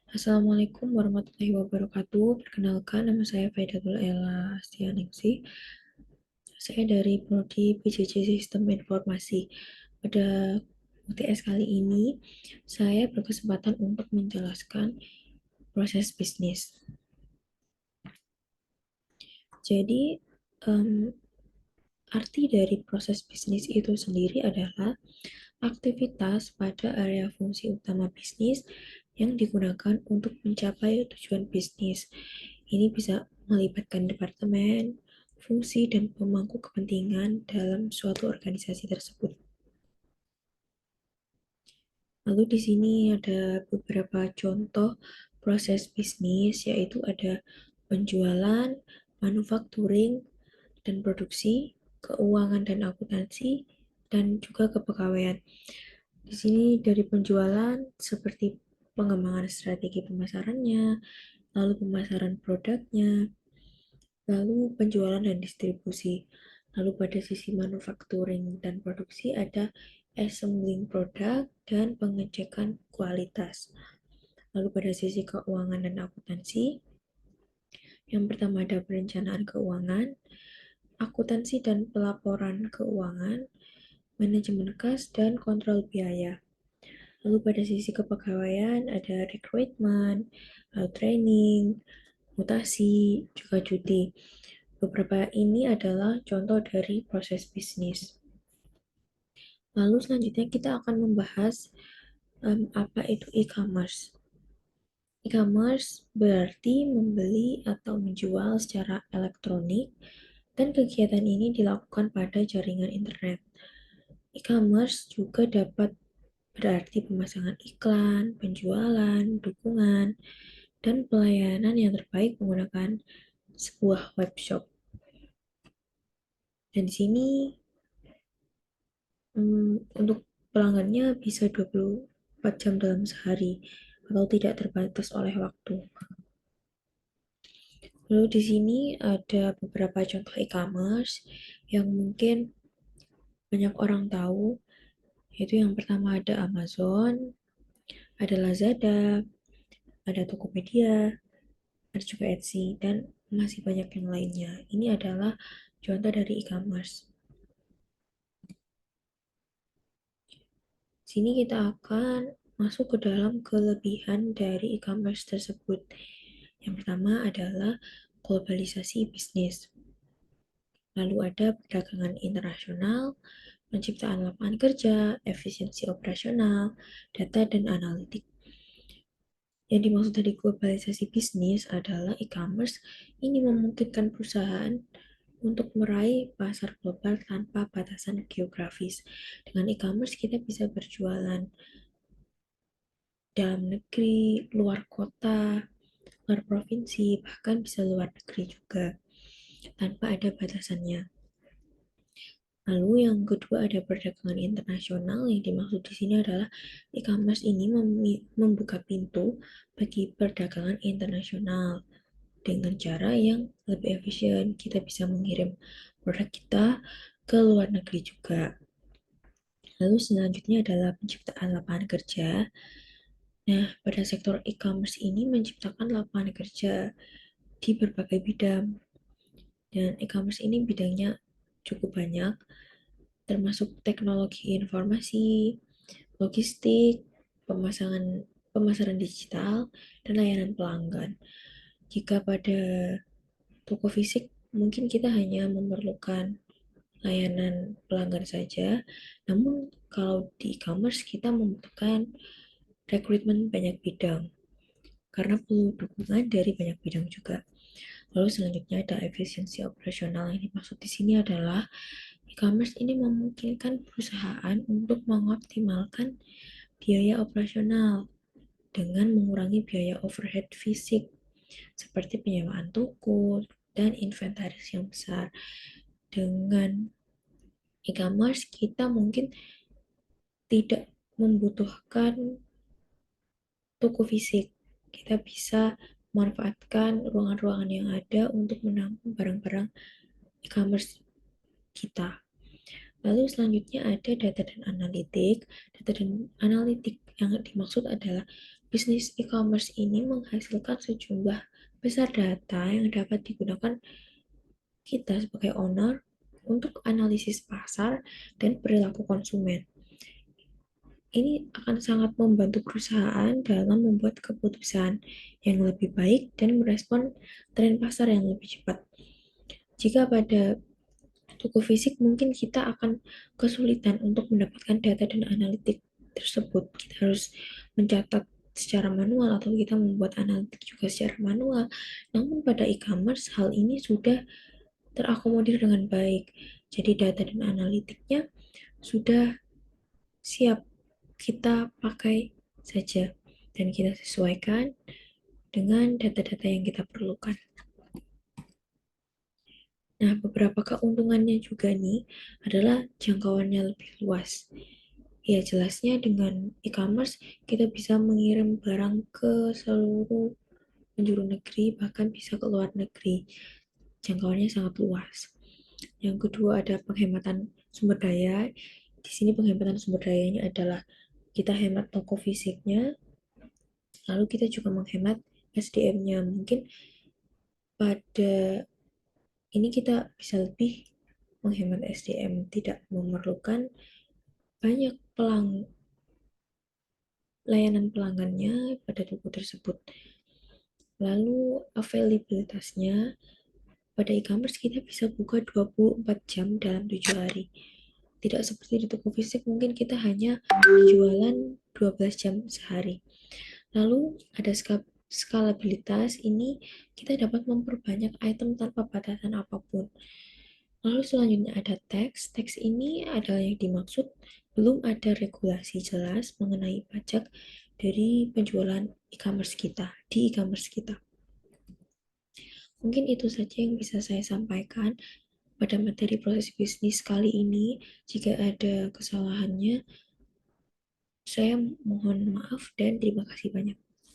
Assalamualaikum warahmatullahi wabarakatuh. Perkenalkan, nama saya Faidatul Ela Astianingsih. Saya dari Prodi PJJ Sistem Informasi. Pada UTS kali ini, saya berkesempatan untuk menjelaskan proses bisnis. Jadi, em, arti dari proses bisnis itu sendiri adalah aktivitas pada area fungsi utama bisnis yang digunakan untuk mencapai tujuan bisnis. Ini bisa melibatkan departemen, fungsi, dan pemangku kepentingan dalam suatu organisasi tersebut. Lalu di sini ada beberapa contoh proses bisnis, yaitu ada penjualan, manufacturing, dan produksi, keuangan dan akuntansi, dan juga kepegawaian. Di sini dari penjualan seperti pengembangan strategi pemasarannya, lalu pemasaran produknya, lalu penjualan dan distribusi. Lalu pada sisi manufacturing dan produksi ada assembling produk dan pengecekan kualitas. Lalu pada sisi keuangan dan akuntansi, yang pertama ada perencanaan keuangan, akuntansi dan pelaporan keuangan, manajemen kas dan kontrol biaya. Lalu pada sisi kepegawaian ada rekrutmen, training, mutasi, juga cuti. Beberapa ini adalah contoh dari proses bisnis. Lalu selanjutnya kita akan membahas apa itu e-commerce. E-commerce berarti membeli atau menjual secara elektronik dan kegiatan ini dilakukan pada jaringan internet. E-commerce juga dapat berarti pemasangan iklan, penjualan, dukungan, dan pelayanan yang terbaik menggunakan sebuah webshop. Dan di sini untuk pelanggannya bisa 24 jam dalam sehari atau tidak terbatas oleh waktu. Lalu di sini ada beberapa contoh e-commerce yang mungkin banyak orang tahu, yaitu yang pertama ada Amazon, ada Lazada, ada Tokopedia, ada juga Etsy, dan masih banyak yang lainnya. Ini adalah contoh dari e-commerce. Sini kita akan masuk ke dalam kelebihan dari e-commerce tersebut. Yang pertama adalah globalisasi bisnis. Lalu ada perdagangan internasional, penciptaan lapangan kerja, efisiensi operasional, data dan analitik. Yang dimaksud dari globalisasi bisnis adalah e-commerce ini memungkinkan perusahaan untuk meraih pasar global tanpa batasan geografis. Dengan e-commerce kita bisa berjualan dalam negeri, luar kota, luar provinsi, bahkan bisa luar negeri juga, tanpa ada batasannya. Lalu yang kedua ada perdagangan internasional. Yang dimaksud di sini adalah e-commerce ini membuka pintu bagi perdagangan internasional dengan cara yang lebih efisien. Kita bisa mengirim produk kita ke luar negeri juga. Lalu selanjutnya adalah penciptaan lapangan kerja. Nah, pada sektor e-commerce ini menciptakan lapangan kerja di berbagai bidang. Dan e-commerce ini bidangnya cukup banyak, termasuk teknologi informasi, logistik, pemasaran digital, dan layanan pelanggan. Jika pada toko fisik, mungkin kita hanya memerlukan layanan pelanggan saja, namun kalau di e-commerce kita membutuhkan rekrutmen banyak bidang, karena perlu dukungan dari banyak bidang juga. Lalu selanjutnya ada efisiensi operasional. Yang dimaksud di sini adalah e-commerce ini memungkinkan perusahaan untuk mengoptimalkan biaya operasional dengan mengurangi biaya overhead fisik seperti penyewaan toko dan inventaris yang besar. Dengan e-commerce kita mungkin tidak membutuhkan toko fisik. Kita bisa memanfaatkan ruangan-ruangan yang ada untuk menampung barang-barang e-commerce kita. Lalu selanjutnya ada data dan analitik. Data dan analitik yang dimaksud adalah Bisnis e-commerce ini menghasilkan sejumlah besar data yang dapat digunakan kita sebagai owner untuk analisis pasar dan perilaku konsumen. Ini akan sangat membantu perusahaan dalam membuat keputusan yang lebih baik dan merespon tren pasar yang lebih cepat. Jika pada toko fisik, mungkin kita akan kesulitan untuk mendapatkan data dan analitik tersebut. Kita harus mencatat secara manual atau kita membuat analitik juga secara manual. Namun pada e-commerce, hal ini sudah terakomodir dengan baik. Jadi data dan analitiknya sudah siap kita pakai saja dan kita sesuaikan dengan data-data yang kita perlukan. Nah, beberapa keuntungannya juga nih adalah jangkauannya lebih luas. Ya, jelasnya dengan e-commerce kita bisa mengirim barang ke seluruh penjuru negeri, bahkan bisa ke luar negeri. Jangkauannya sangat luas. Yang kedua ada penghematan sumber daya. Di sini penghematan sumber dayanya adalah kita hemat toko fisiknya, lalu kita juga menghemat SDM-nya. Mungkin pada ini kita bisa lebih menghemat SDM, tidak memerlukan banyak layanan pelanggannya pada toko tersebut. Lalu availabilitasnya, pada e-commerce kita bisa buka 24 jam dalam 7 hari. Tidak seperti di toko fisik, mungkin kita hanya jualan 12 jam sehari. Lalu ada skalabilitas, ini kita dapat memperbanyak item tanpa batasan apapun. Lalu selanjutnya ada teks. Teks ini adalah yang dimaksud belum ada regulasi jelas mengenai pajak dari penjualan e-commerce kita, di e-commerce kita. Mungkin itu saja yang bisa saya sampaikan pada materi proses bisnis kali ini. Jika ada kesalahannya, saya mohon maaf dan terima kasih banyak.